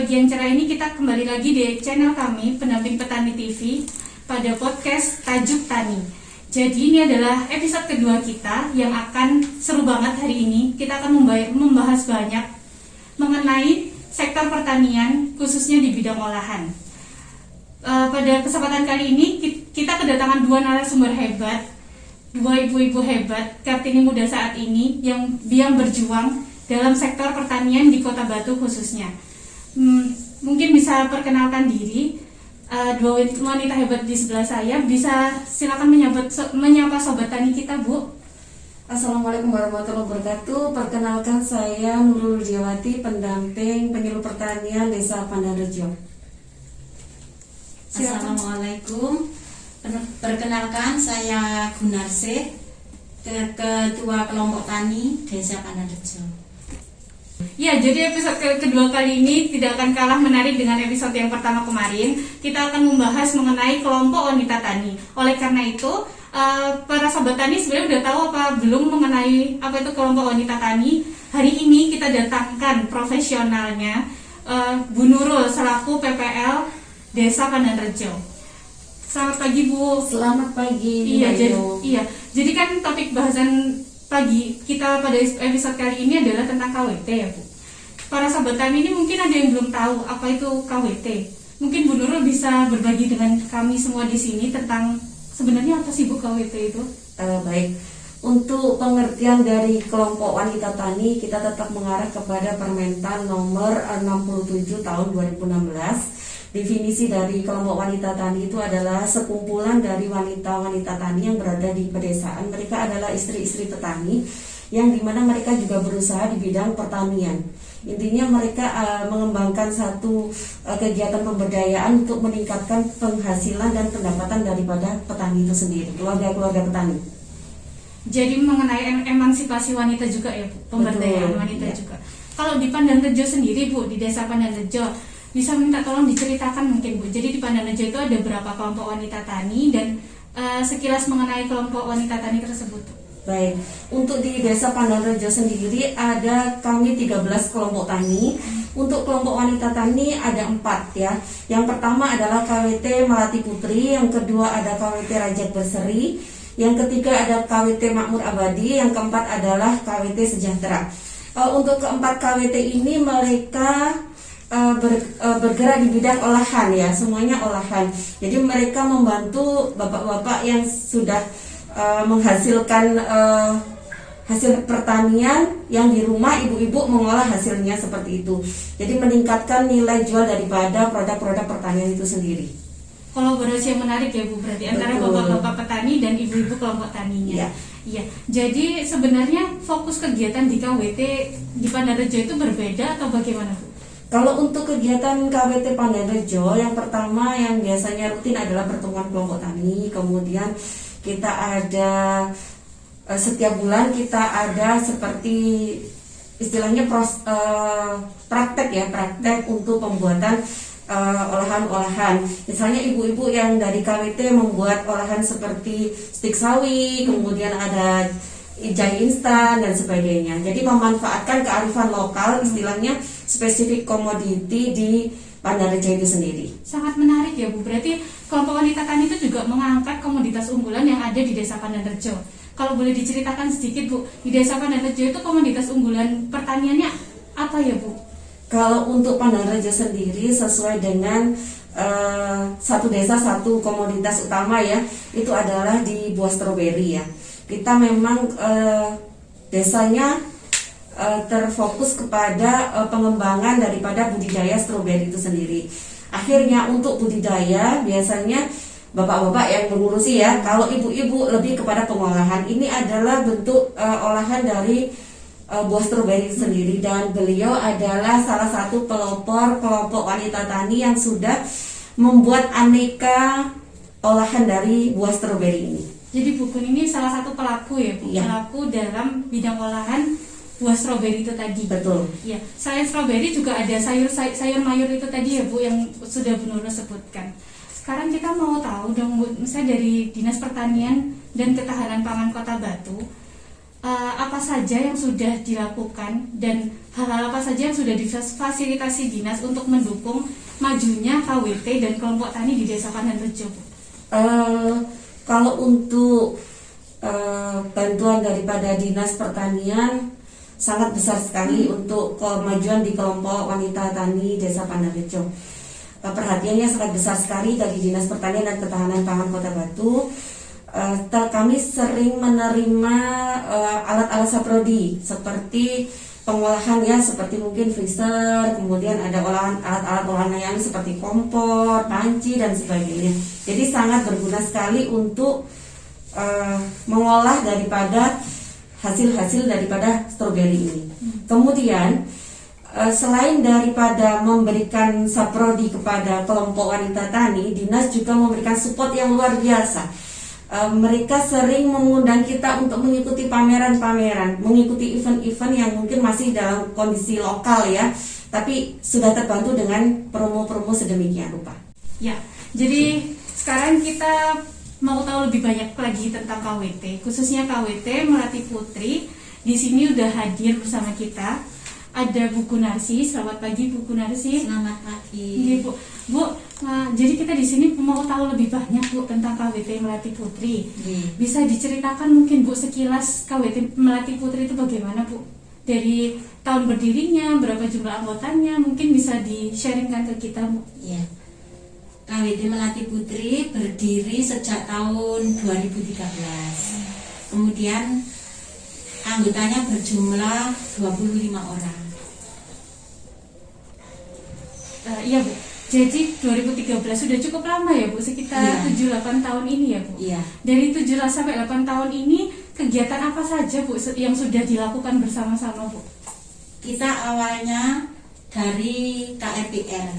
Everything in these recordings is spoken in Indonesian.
pagi yang cerah ini kita kembali lagi di channel kami Pendamping Petani TV pada podcast Tajuk Tani. Jadi ini adalah episode kedua kita yang akan seru banget hari ini. Kita akan membahas banyak mengenai sektor pertanian khususnya di bidang olahan. Pada kesempatan kali ini kita kedatangan dua narasumber hebat, dua ibu-ibu hebat Kartini muda saat ini yang berjuang dalam sektor pertanian di Kota Batu khususnya. Mungkin bisa perkenalkan diri. Dua wanita hebat di sebelah saya, bisa silakan menyapa sobat tani kita, Bu. Assalamualaikum warahmatullahi wabarakatuh. Perkenalkan saya Nurul Diawati, pendamping penyuluh pertanian Desa Pandanrejo. Assalamualaikum. Perkenalkan saya Gunarse, Ketua Kelompok Tani Desa Pandanrejo. Ya, jadi episode kedua kali ini tidak akan kalah menarik dengan episode yang pertama kemarin. Kita akan membahas mengenai kelompok wanita tani. Oleh karena itu, para sobat tani sebenarnya udah tahu apa belum mengenai apa itu kelompok wanita tani. Hari ini kita datangkan profesionalnya, Bu Nurul selaku PPL Desa Pandanrejo. Selamat pagi, Bu. Selamat pagi. Iya. Jadi kan topik bahasan pagi kita pada episode kali ini adalah tentang KWT ya, Bu. Para sobat tani ini mungkin ada yang belum tahu apa itu KWT. Mungkin Bu Nurul bisa berbagi dengan kami semua di sini tentang sebenarnya apa sih, Bu, KWT itu? Baik. Untuk pengertian dari kelompok wanita tani, kita tetap mengarah kepada Permentan nomor 67 tahun 2016. Definisi dari kelompok wanita tani itu adalah sekumpulan dari wanita-wanita tani yang berada di pedesaan. Mereka adalah istri-istri petani yang dimana mereka juga berusaha di bidang pertanian. Intinya mereka mengembangkan satu kegiatan pemberdayaan untuk meningkatkan penghasilan dan pendapatan daripada petani itu sendiri, keluarga-keluarga petani. Jadi mengenai emansipasi wanita juga ya, Bu, pemberdayaan wanita ya. juga. Kalau di Pandanrejo sendiri, Bu, di Desa Pandanrejo, bisa minta tolong diceritakan mungkin, Bu. Jadi di Pandanrejo itu ada berapa kelompok wanita tani dan sekilas mengenai kelompok wanita tani tersebut. Baik, untuk di Desa Pandanrejo sendiri ada kami 13 kelompok tani. Untuk kelompok wanita tani ada 4 ya. Yang pertama adalah KWT Melati Putri, yang kedua ada KWT Rajak Berseri, yang ketiga ada KWT Makmur Abadi, yang keempat adalah KWT Sejahtera. Untuk keempat KWT ini mereka bergerak di bidang olahan ya, semuanya olahan. Jadi mereka membantu bapak-bapak yang sudah menghasilkan hasil pertanian yang di rumah, ibu-ibu mengolah hasilnya seperti itu. Jadi meningkatkan nilai jual daripada produk-produk pertanian itu sendiri. Kolaborasi yang menarik ya, Bu, berarti antara bapak-bapak petani dan ibu-ibu kelompok taninya. Iya. Jadi sebenarnya fokus kegiatan di KWT di Pandanrejo itu berbeda atau bagaimana, Bu? Kalau untuk kegiatan KWT Pandanrejo, yang pertama yang biasanya rutin adalah pertemuan kelompok tani. Kemudian kita ada setiap bulan kita ada seperti istilahnya praktek untuk pembuatan olahan-olahan. Misalnya ibu-ibu yang dari KWT membuat olahan seperti stik sawi, kemudian ada jahe instan dan sebagainya. Jadi memanfaatkan kearifan lokal, istilahnya spesifik komoditi di Pandanrejo itu sendiri. Sangat menarik ya, Bu. Berarti kelompok wanita tani itu juga mengangkat komoditas unggulan yang ada di Desa Pandanrejo. Kalau boleh diceritakan sedikit, Bu, di Desa Pandanrejo itu komoditas unggulan pertaniannya apa ya, Bu? Kalau untuk Pandanrejo sendiri sesuai dengan satu desa satu komoditas utama ya, itu adalah di buah stroberi ya. Kita memang desanya terfokus kepada pengembangan daripada budidaya stroberi itu sendiri. Akhirnya untuk budidaya biasanya bapak-bapak yang mengurusi ya. Kalau ibu-ibu lebih kepada pengolahan. Ini adalah bentuk olahan dari buah stroberi itu sendiri, dan beliau adalah salah satu pelopor kelompok wanita tani yang sudah membuat aneka olahan dari buah stroberi ini. Jadi Bu Kun ini salah satu pelaku ya, Bu? Ya. Pelaku dalam bidang olahan buah stroberi itu tadi. Betul. Ya, selain stroberi juga ada sayur mayur itu tadi ya, Bu, yang sudah Bu Nurul sebutkan. Sekarang kita mau tahu dong, Bu, misalnya dari Dinas Pertanian dan Ketahanan Pangan Kota Batu, apa saja yang sudah dilakukan dan hal-hal apa saja yang sudah difasilitasi dinas untuk mendukung majunya KWT dan kelompok tani di Desa Pandanrejo, Bu? Kalau untuk bantuan daripada Dinas Pertanian sangat besar sekali untuk kemajuan di kelompok wanita tani Desa Pandanrejo. Perhatiannya sangat besar sekali dari Dinas Pertanian dan Ketahanan Pangan Kota Batu. Kami sering menerima alat-alat saprodi seperti pengolahan ya, seperti mungkin freezer, kemudian ada alat-alat olahan yang seperti kompor, panci dan sebagainya. Jadi sangat berguna sekali untuk mengolah daripada hasil-hasil daripada stroberi ini. Kemudian selain daripada memberikan saprodi kepada kelompok wanita tani, dinas juga memberikan support yang luar biasa. Mereka sering mengundang kita untuk mengikuti pameran-pameran, mengikuti event-event yang mungkin masih dalam kondisi lokal ya, tapi sudah terbantu dengan promo-promo sedemikian rupa. Ya, jadi sekarang kita mau tahu lebih banyak lagi tentang KWT, khususnya KWT Melati Putri. Di sini udah hadir bersama kita. Ada Bu Gunarsi. Selamat pagi, Bu Gunarsi. Selamat pagi. Iya, Bu. Bu, jadi kita di sini mau tahu lebih banyak, Bu, tentang KWT Melati Putri. Bisa diceritakan mungkin, Bu, sekilas KWT Melati Putri itu bagaimana, Bu? Dari tahun berdirinya, berapa jumlah anggotanya, mungkin bisa di-sharingkan ke kita, Bu. Iya. KWT Melati Putri berdiri sejak tahun 2013. Kemudian anggotanya berjumlah 25 orang. Iya, Bu. Jadi 2013 sudah cukup lama ya, Bu, sekitar 7-8 tahun ini ya, Bu. Iya. Dari 7 sampai 8 tahun ini kegiatan apa saja, Bu, yang sudah dilakukan bersama-sama, Bu? Kita awalnya dari KRPL.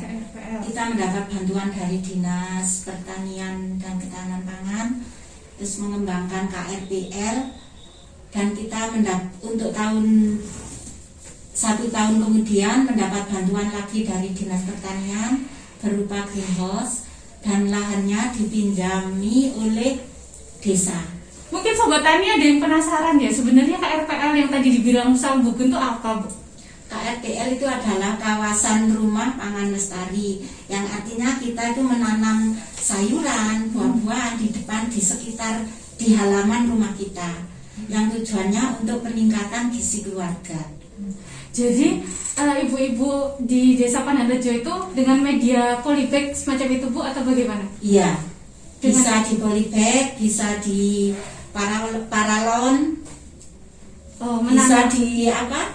Kita mendapat bantuan dari Dinas Pertanian dan Ketahanan Pangan, terus mengembangkan KRPL, dan kita untuk satu tahun kemudian mendapat bantuan lagi dari Dinas Pertanian berupa greenhouse, dan lahannya dipinjami oleh desa. Mungkin Sobat Tani ada yang penasaran ya, sebenarnya KRPL yang tadi dibilang sama Bu Gun itu apa, Bu? KRPL itu adalah kawasan rumah pangan lestari, yang artinya kita itu menanam sayuran, buah-buahan di sekitar, di halaman rumah kita, yang tujuannya untuk peningkatan gizi keluarga. Jadi ibu-ibu di Desa Pandanrejo itu dengan media polybag semacam itu, Bu, atau bagaimana? Iya, bisa di polybag, bisa di paralon, bisa di apa?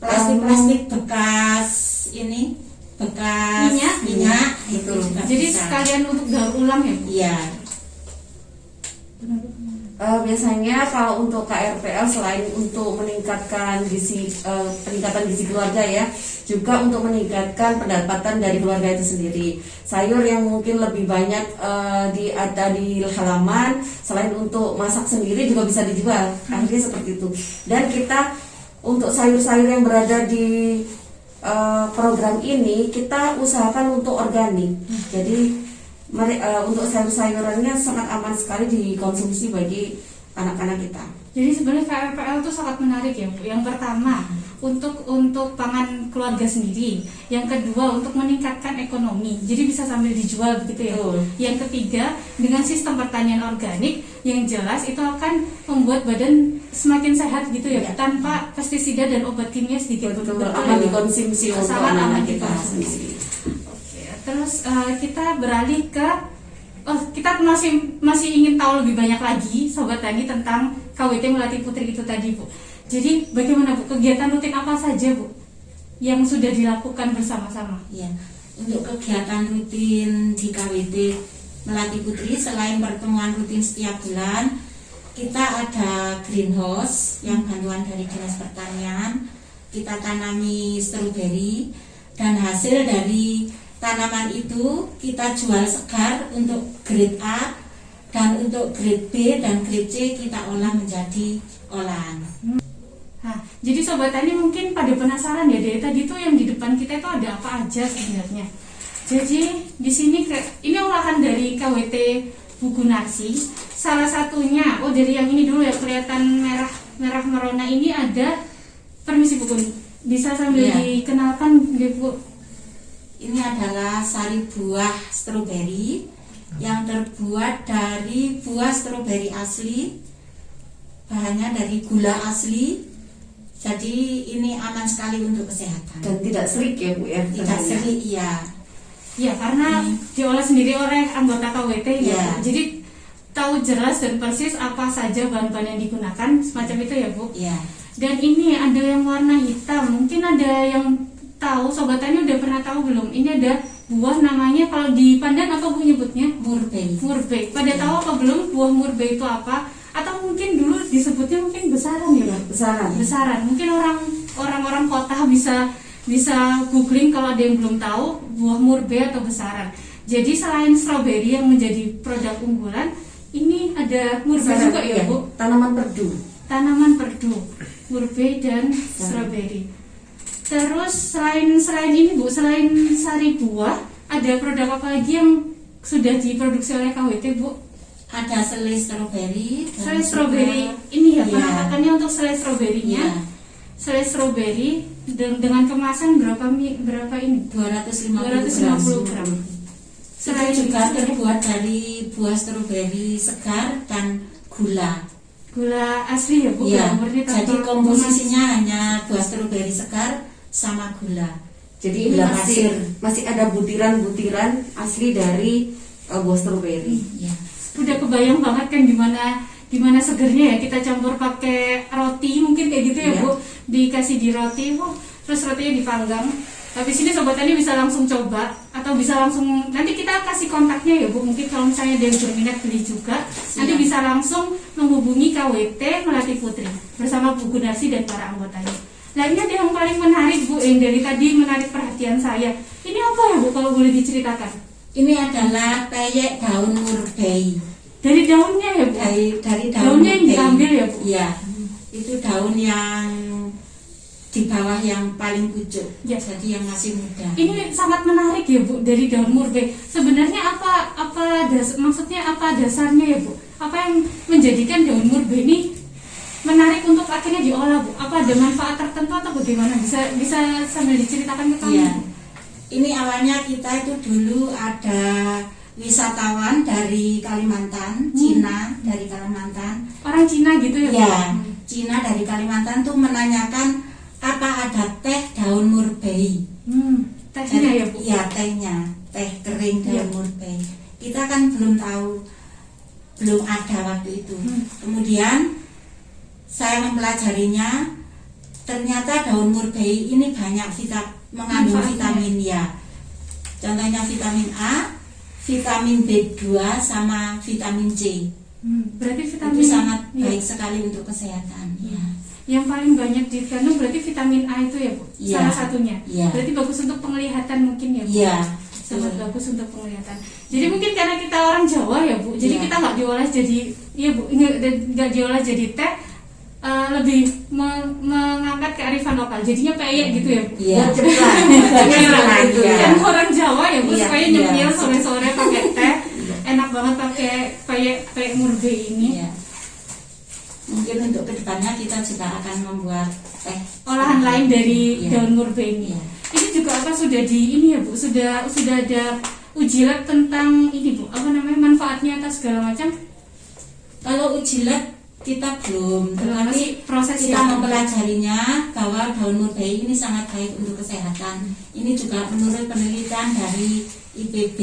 Plastik-plastik bekas ini, bekas minyak itu juga jadi bisa. Sekalian untuk daur ulang ya, Bu? Iya. Biasanya kalau untuk KRPL selain untuk meningkatkan peningkatan gizi keluarga ya, juga untuk meningkatkan pendapatan dari keluarga itu sendiri. Sayur yang mungkin lebih banyak ada di halaman, selain untuk masak sendiri juga bisa dijual. Akhirnya seperti itu. Dan kita untuk sayur-sayur yang berada di program ini, kita usahakan untuk organik. Jadi untuk sayur-sayurannya sangat aman sekali dikonsumsi bagi anak-anak kita. Jadi sebenarnya KRPL itu sangat menarik ya, Bu. Yang pertama untuk pangan keluarga sendiri, yang kedua untuk meningkatkan ekonomi, jadi bisa sambil dijual begitu ya, Bu. Yang ketiga dengan sistem pertanian organik yang jelas itu akan membuat badan semakin sehat gitu ya, tanpa pestisida dan obat kimia sedikit. Betul, aman dikonsumsi untuk anak kita sendiri. Terus kita beralih ke kita masih ingin tahu lebih banyak lagi Sobat Tani tentang KWT Melati Putri itu tadi, Bu. Jadi bagaimana, Bu, kegiatan rutin apa saja, Bu, yang sudah dilakukan bersama-sama? Ya, untuk kegiatan rutin di KWT Melati Putri selain pertemuan rutin setiap bulan, kita ada greenhouse yang bantuan dari Dinas Pertanian. Kita tanami stroberi, dan hasil dari tanaman itu kita jual segar untuk grade A, dan untuk grade B dan grade C kita olah menjadi olahan. Nah, jadi Sobat Tani mungkin pada penasaran ya, dari tadi tuh yang di depan kita itu ada apa aja sebenarnya. Jadi di sini ini olahan dari KWT Bu Gunarsi. Salah satunya, dari yang ini dulu ya, kelihatan merah merona ini ada. Permisi Bu Gun, bisa sambil Iya. dikenalkan Bu? Ini adalah sari buah stroberi yang terbuat dari buah stroberi asli, bahannya dari gula asli. Jadi ini aman sekali untuk kesehatan. Dan tidak serik ya Bu ya? Tidak bahannya. serik, iya. Ya, karena diolah sendiri oleh anggota KWT ya. Iya. Bu. Jadi tahu jelas dan persis apa saja bahan-bahan yang digunakan, semacam itu ya Bu. Iya. Dan ini ada yang warna hitam, mungkin ada yang tahu, Sobat Tani udah pernah tahu belum? Ini ada buah namanya, kalau di Pandan apa Bu nyebutnya? Murbei. Murbei. Pada Iya. tahu apa belum buah murbei itu apa? Atau mungkin dulu disebutnya mungkin besaran ya, Ya, Bu? besaran. Besaran. Mungkin orang-orang kota bisa googling kalau ada yang belum tahu buah murbei atau besaran. Jadi selain stroberi yang menjadi produk unggulan, ini ada murbei Besaran, juga ya, iya. Bu? Tanaman perdu. Tanaman perdu, murbei dan stroberi. Terus selain ini Bu, selain sari buah, ada produk apa lagi yang sudah diproduksi oleh KWT Bu? Ada selai stroberi. dan Selai stroberi juga- ini ya, Iya. penampakannya untuk selai stroberinya. Iya. Selai stroberi dengan kemasan berapa ini? 250 gram. Selain juga terbuat dari buah stroberi segar dan gula. Gula asli ya Bu? Iya. Gula murni Jadi tanpa komposisinya hanya buah stroberi segar sama gula. Jadi ini Gula masih ada butiran-butiran asli dari buah stroberi. Iya. udah kebayang banget kan gimana segernya ya, kita campur pakai roti mungkin kayak gitu ya Iya. Bu, dikasih di roti, terus rotinya dipanggang. Habis ini Sobat Tani bisa langsung coba atau bisa langsung, nanti kita kasih kontaknya ya Bu, mungkin kalau misalnya ada yang berminat beli juga, nanti bisa langsung menghubungi KWT Melati Putri bersama Bu Gunarsi dan para anggotanya. Nah ini ada yang paling menarik Bu, yang dari tadi menarik perhatian saya. Ini apa ya Bu kalau boleh diceritakan? Ini adalah peyek daun murbei. Dari daunnya ya Bu? Dari daun Daunnya yang murbei. diambil ya Bu? Iya. Itu daun yang di bawah yang paling pucuk. Ya. Jadi yang masih muda. Ini sangat menarik ya Bu, dari daun murbei. Sebenarnya maksudnya apa dasarnya ya Bu? Apa yang menjadikan daun murbei ini menarik untuk akhirnya diolah Bu? Apa ada manfaat tertentu atau bagaimana? Bisa sambil diceritakan ke kami? Iya. Ini awalnya kita itu dulu ada wisatawan dari Kalimantan, Cina dari Kalimantan. Orang Cina gitu ya Bu? Ya, Cina dari Kalimantan tuh menanyakan apa ada teh daun murbei. Tehnya ya Bu? Iya, tehnya, teh kering daun Iya. murbei. Kita kan belum tahu, belum ada waktu itu. Kemudian saya mempelajarinya, ternyata daun murbei ini banyak mengandung Manfaatnya. vitamin ya. Contohnya vitamin A, vitamin B2 sama vitamin C. Berarti Itu vitamin sangat iya. baik sekali untuk kesehatan. Ya. Yang paling banyak dikandung berarti vitamin A itu ya Bu? Iya. Salah satunya. Iya. Berarti bagus untuk penglihatan mungkin ya Bu? Iya. Sangat betul. bagus untuk penglihatan. Jadi mungkin karena kita orang Jawa ya Bu, jadi Iya. kita nggak diolah jadi, iya Bu, nggak diolah jadi teh, lebih mengangkat kearifan lokal. Jadinya peyek gitu ya Bu. Iya. Cemilan. Iya. Kan orang Jawa ya Bu, Iya, supaya iya. nyemil sore-sore pakai teh. Enak banget pakai peyek murbei ini. Iya. Mungkin untuk kedepannya kita juga akan membuat teh Olahan lain dari Iya. daun murbei ini. Iya. Ini juga apa sudah ya Bu? Sudah ada uji lab tentang ini Bu, apa namanya, manfaatnya atau segala macam? Kalau uji lab kita belum, tetapi Masih proses kita ya? mempelajarinya bahwa daun murbei ini sangat baik untuk kesehatan. Ini juga menurut penelitian dari IPB.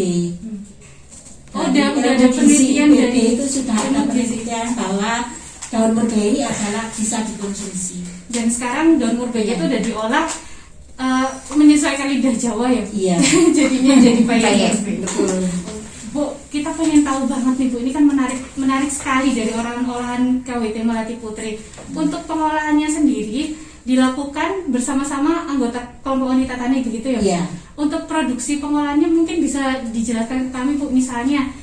Oh, Dari udah ada Gizi penelitian IPB dari itu sudah ada Gizi. penelitian bahwa daun murbei adalah bisa dikonsumsi. Dan sekarang daun murbei itu udah diolah menyesuaikan lidah Jawa ya. Iya. Jadinya jadi peyek. Peyek, betul. Bu, kita pengen tahu banget nih Bu, ini kan menarik sekali dari olahan KWT Melati Putri. Untuk pengolahannya sendiri dilakukan bersama-sama anggota kelompok wanita tani begitu ya Bu? Iya. Untuk produksi pengolahannya mungkin bisa dijelaskan ke kami Bu, misalnya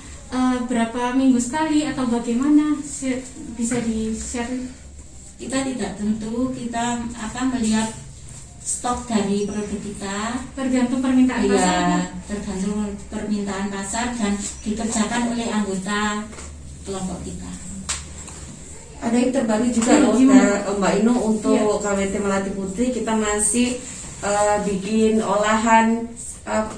berapa minggu sekali atau bagaimana, bisa di-share? Kita tidak tentu, kita akan melihat stok dari produk kita. Tergantung permintaan pasar Bu. Iya, tergantung permintaan pasar dan dikerjakan oleh anggota kelompok kita. Ada yang terbaru juga loh Mbak Inu untuk KWT Melati Putri, kita masih bikin olahan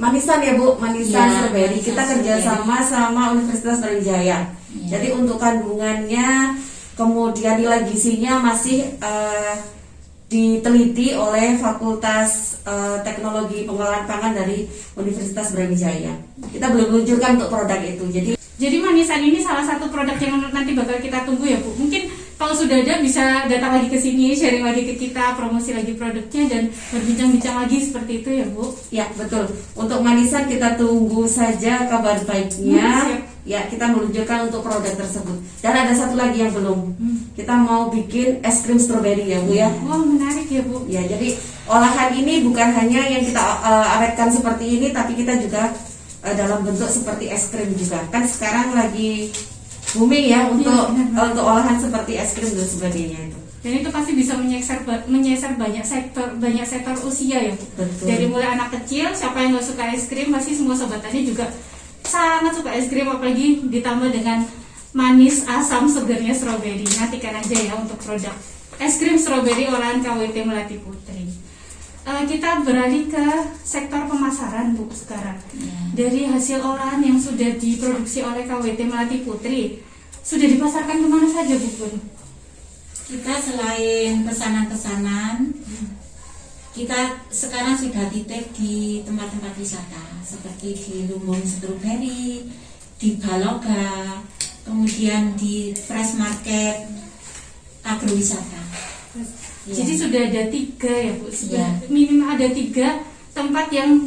manisan ya Bu, manisan stroberi. Kita kerjasama sama Universitas Brawijaya. Jadi untuk kandungannya, kemudian nilai gizinya masih diteliti oleh Fakultas Teknologi Pengolahan Pangan dari Universitas Brawijaya. Kita belum luncurkan untuk produk itu. Jadi manisan ini salah satu produk yang nanti bakal kita tunggu ya Bu. Mungkin kalau sudah ada bisa datang lagi ke sini, sharing lagi ke kita, promosi lagi produknya dan berbincang-bincang lagi seperti itu ya Bu. Ya betul. Untuk manisan kita tunggu saja kabar baiknya. Ya kita meluncurkan untuk produk tersebut. Dan ada satu lagi yang belum. Kita mau bikin es krim stroberi ya Bu ya. Wah menarik ya Bu. Ya jadi olahan ini bukan hanya yang kita awetkan seperti ini, tapi kita juga dalam bentuk seperti es krim juga. Kan sekarang lagi booming ya untuk olahan seperti es krim dan sebagainya itu. Dan itu pasti bisa menyasar banyak sektor usia ya Bu. Betul. Dari mulai anak kecil, siapa yang nggak suka es krim, pasti semua sobat tani juga sangat suka es krim, apalagi ditambah dengan manis asam segernya stroberi. Nantikan aja ya untuk produk es krim stroberi olahan KWT Melati Putri. Kita beralih ke sektor pemasaran Bu sekarang. Dari hasil olahan yang sudah diproduksi oleh KWT Melati Putri, sudah dipasarkan kemana saja Bu Pun? Kita selain pesanan-pesanan, kita sekarang sudah titip di tempat-tempat wisata seperti di Lumbung Stroberi, di Baloga, kemudian di Fresh Market agrowisata. Jadi sudah ada 3 ya Bu, minimal ada 3 tempat yang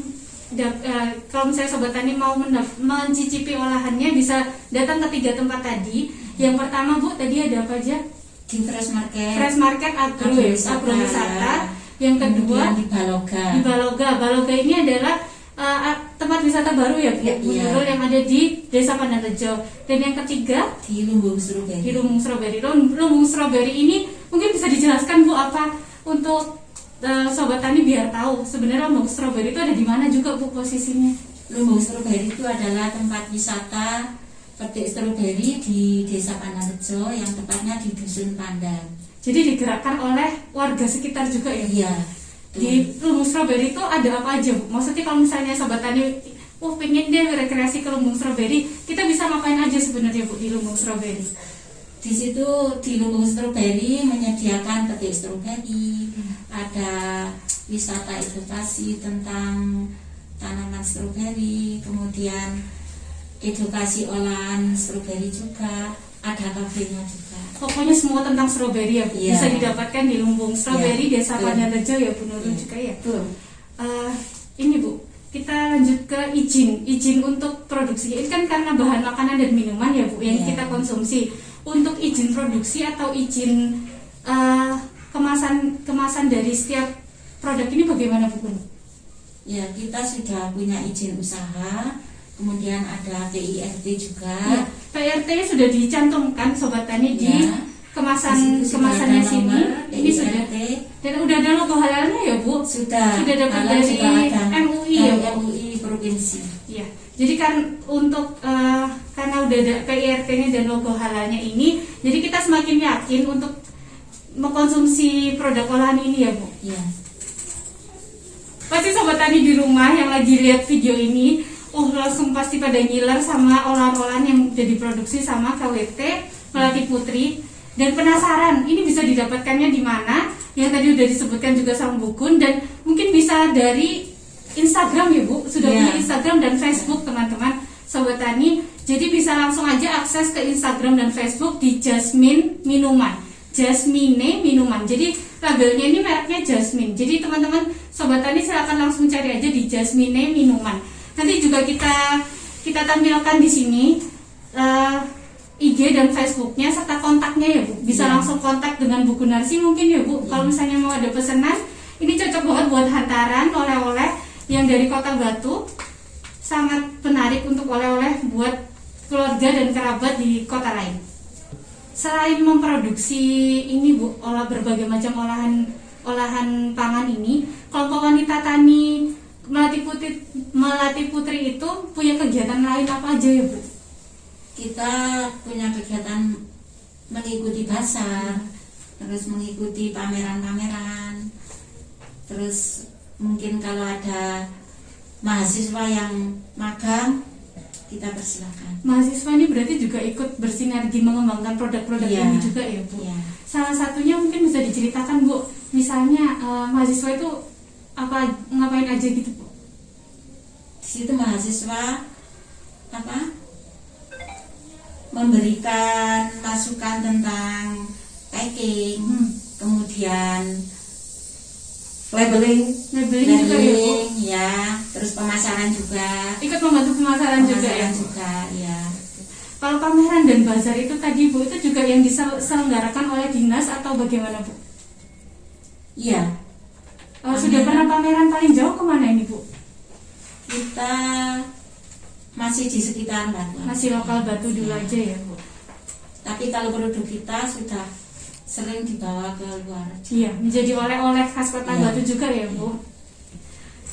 kalau misalnya sobat tani mau mencicipi olahannya bisa datang ke 3 tempat tadi. Yang pertama Bu, tadi ada apa aja? Di Fresh Market agrowisata. Yang kedua di Baloga. Di Baloga ini adalah tempat wisata baru ya Bu, Nurul, yang ada di Desa Pandanrejo. Dan yang ketiga di Lumbung Stroberi. Lumbung Stroberi ini mungkin bisa dijelaskan Bu apa untuk sobat tani biar tahu sebenarnya Lumbung Stroberi itu ada di mana juga Bu posisinya. Lumbung Stroberi itu adalah tempat wisata petik stroberi di Desa Pandanrejo yang tepatnya di Dusun Pandan. Jadi digerakkan oleh warga sekitar juga ya? Iya. Di Lumbung Stroberi itu ada apa aja Bu? Maksudnya kalau misalnya sobat tani pengen deh rekreasi ke Lumbung Stroberi, kita bisa ngapain aja sebenarnya Bu di Lumbung Stroberi? Di situ di Lumbung Stroberi menyediakan petik stroberi, ada wisata edukasi tentang tanaman stroberi, kemudian edukasi olahan stroberi juga, ada kafenya juga. Pokoknya semua tentang stroberi ya Bu. Iya. Bisa didapatkan di Lumbung Stroberi Desa Pandanrejo ya Bu Nurul juga ya. Betul. Ini Bu, kita lanjut ke izin untuk produksi. Ini kan karena bahan makanan dan minuman ya Bu yang kita konsumsi. Untuk izin produksi atau izin kemasan dari setiap produk ini bagaimana Bu? Ya, kita sudah punya izin usaha, kemudian ada PIRT juga. Ya, PIRT sudah dicantumkan sobat tani di kemasannya sini. Ini sudah. Dan udah ada logo halalnya ya Bu? Sudah dapat halal dari juga ada. MUI ya Bu? MUI provinsi. Iya. Jadi kan untuk karena udah ada PIRT-nya dan logo halalnya ini, jadi kita semakin yakin untuk mengkonsumsi produk olahan ini ya Bu. Iya. Pasti sobat tani di rumah yang lagi lihat video ini, langsung pasti pada ngiler sama olahan-olahan yang udah diproduksi sama KWT Melati Putri dan penasaran ini bisa didapatkannya di mana? Yang tadi udah disebutkan juga sama Bu Gun, dan mungkin bisa dari Instagram ya Bu, sudah punya Instagram dan Facebook teman-teman sobat tani. Jadi bisa langsung aja akses ke Instagram dan Facebook di Jasmine Minuman. Jadi labelnya ini mereknya Jasmine. Jadi teman-teman sobat tani silakan langsung cari aja di Jasmine Minuman. Nanti juga kita tampilkan di sini IG dan Facebooknya serta kontaknya ya Bu. Bisa langsung kontak dengan Bu Gunarsi mungkin ya Bu. Kalau misalnya mau ada pesanan, ini cocok banget buat hantaran oleh-oleh yang dari Kota Batu, sangat menarik untuk oleh-oleh buat keluarga dan kerabat di kota lain. Selain memproduksi ini Bu, berbagai macam olahan pangan ini, kelompok wanita tani Melati Putri itu punya kegiatan lain apa aja ya, Bu? Kita punya kegiatan mengikuti pasar, terus mengikuti pameran-pameran, terus mungkin kalau ada mahasiswa yang magang kita persilakan. Mahasiswa ini berarti juga ikut bersinergi mengembangkan produk-produk Iya. ini juga ya, Bu? Iya. Salah satunya mungkin bisa diceritakan, Bu. Misalnya mahasiswa itu ngapain aja gitu, Bu? Di situ mahasiswa memberikan masukan tentang packing, kemudian Labeling. Labeling juga ya, Bu? labeling, ya, terus pemasaran juga. Ikut membantu pemasaran juga ya? juga, ya. Kalau pameran dan bazar itu tadi, Bu, itu juga yang diselenggarakan oleh dinas atau bagaimana, Bu? Iya, Sudah pernah pameran paling jauh kemana ini, Bu? kita masih di sekitar Batuan. Masih lokal Batu dulu aja ya, Bu? Tapi kalau produk kita sudah sering dibawa ke luar. Iya, menjadi oleh-oleh khas kota Iya. Batu juga ya, Bu?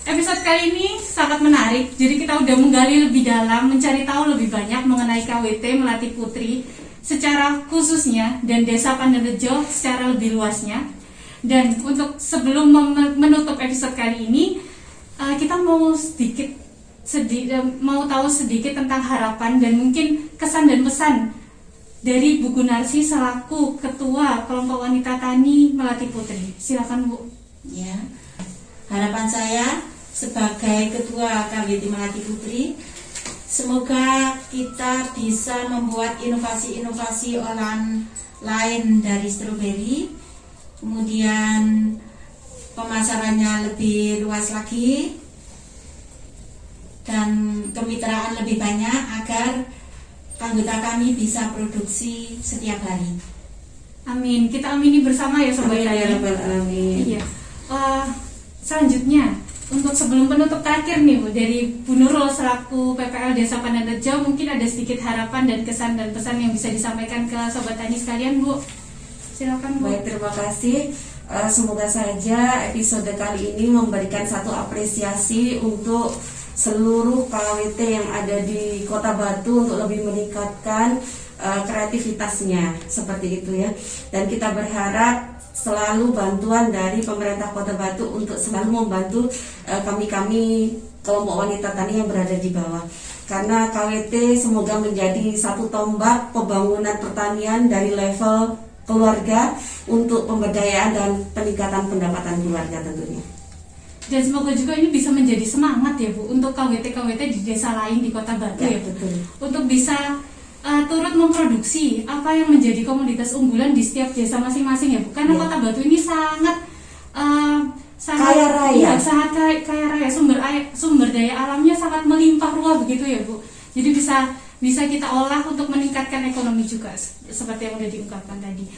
Episode kali ini sangat menarik. Jadi kita udah menggali lebih dalam, mencari tahu lebih banyak mengenai KWT Melati Putri secara khususnya dan Desa Pandarejo secara lebih luasnya. Dan untuk sebelum menutup episode kali ini, kita mau tahu sedikit tentang harapan dan mungkin kesan dan pesan dari Bu Gunarsi selaku Ketua Kelompok Wanita Tani Melati Putri. Silakan, Bu. Ya. Harapan saya sebagai Ketua KWT Melati Putri, semoga kita bisa membuat inovasi-inovasi olahan lain dari stroberi, kemudian pemasarannya lebih luas lagi dan kemitraan lebih banyak agar anggota kami bisa produksi setiap hari. Amin. Kita amini bersama ya, Sobat Amin ya Tani. rabbal alamin. Iya. Selanjutnya, untuk sebelum penutup terakhir nih, Bu, dari Bu Nurul selaku PPL Desa Pandarejo, mungkin ada sedikit harapan dan kesan dan pesan yang bisa disampaikan ke Sobat Tani sekalian, Bu. Silakan, Bu. Baik, terima kasih. Semoga saja episode kali ini memberikan satu apresiasi untuk seluruh KWT yang ada di Kota Batu untuk lebih meningkatkan kreativitasnya, seperti itu ya. Dan kita berharap selalu bantuan dari pemerintah Kota Batu untuk selalu membantu kami-kami kelompok wanita tani yang berada di bawah. Karena KWT semoga menjadi satu tombak pembangunan pertanian dari level keluarga untuk pemberdayaan dan peningkatan pendapatan keluarga tentunya. Dan semoga juga ini bisa menjadi semangat ya, Bu, untuk KWT-KWT di desa lain di Kota Batu ya, Bu. Betul. Untuk bisa turut memproduksi apa yang menjadi komoditas unggulan di setiap desa masing-masing ya, Bu. Karena Ya. Kota Batu ini sangat Kaya raya. iya, sangat kaya raya, sumber daya alamnya sangat melimpah ruah begitu ya, Bu. Jadi bisa kita olah untuk meningkatkan ekonomi juga seperti yang sudah diungkapkan tadi.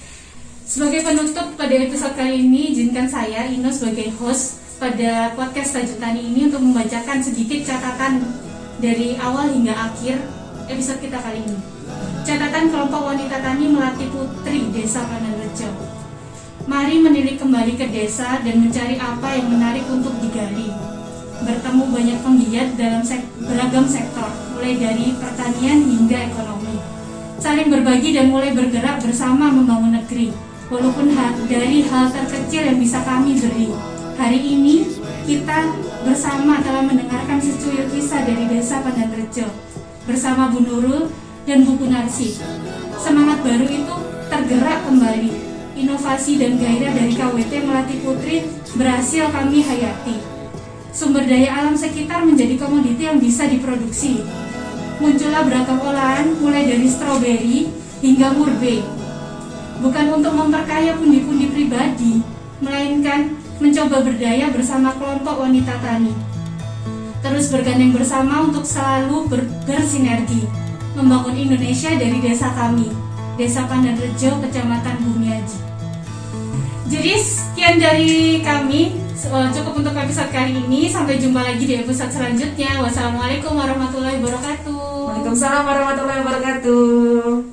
Sebagai penutup pada episode kali ini, izinkan saya Ino sebagai host pada podcast Tajuk Tani ini untuk membacakan sedikit catatan dari awal hingga akhir episode kita kali ini. Catatan kelompok wanita tani Melati Putri Desa Pandarejo. Mari menilik kembali ke desa dan mencari apa yang menarik untuk digali. Bertemu banyak penggiat dalam beragam sektor, mulai dari pertanian hingga ekonomi. Saling berbagi dan mulai bergerak bersama membangun negeri. Walaupun dari hal terkecil yang bisa kami beri. Hari ini kita bersama telah mendengarkan secuil kisah dari Desa Pandarejo bersama Bu Nurul dan Bu Gunarsi. Semangat baru itu tergerak kembali. Inovasi dan gairah dari KWT Melati Putri berhasil kami hayati. Sumber daya alam sekitar menjadi komoditi yang bisa diproduksi. Muncullah beragam olahan mulai dari stroberi hingga murbe. Bukan untuk memperkaya pundi-pundi pribadi, melainkan mencoba berdaya bersama kelompok wanita tani. Terus bergandeng bersama untuk selalu bersinergi, membangun Indonesia dari desa kami, Desa Pandarejo, Kecamatan Bumiaji. Jadi sekian dari kami, cukup untuk episode kali ini. Sampai jumpa lagi di episode selanjutnya. Wassalamualaikum warahmatullahi wabarakatuh. Waalaikumsalam warahmatullahi wabarakatuh.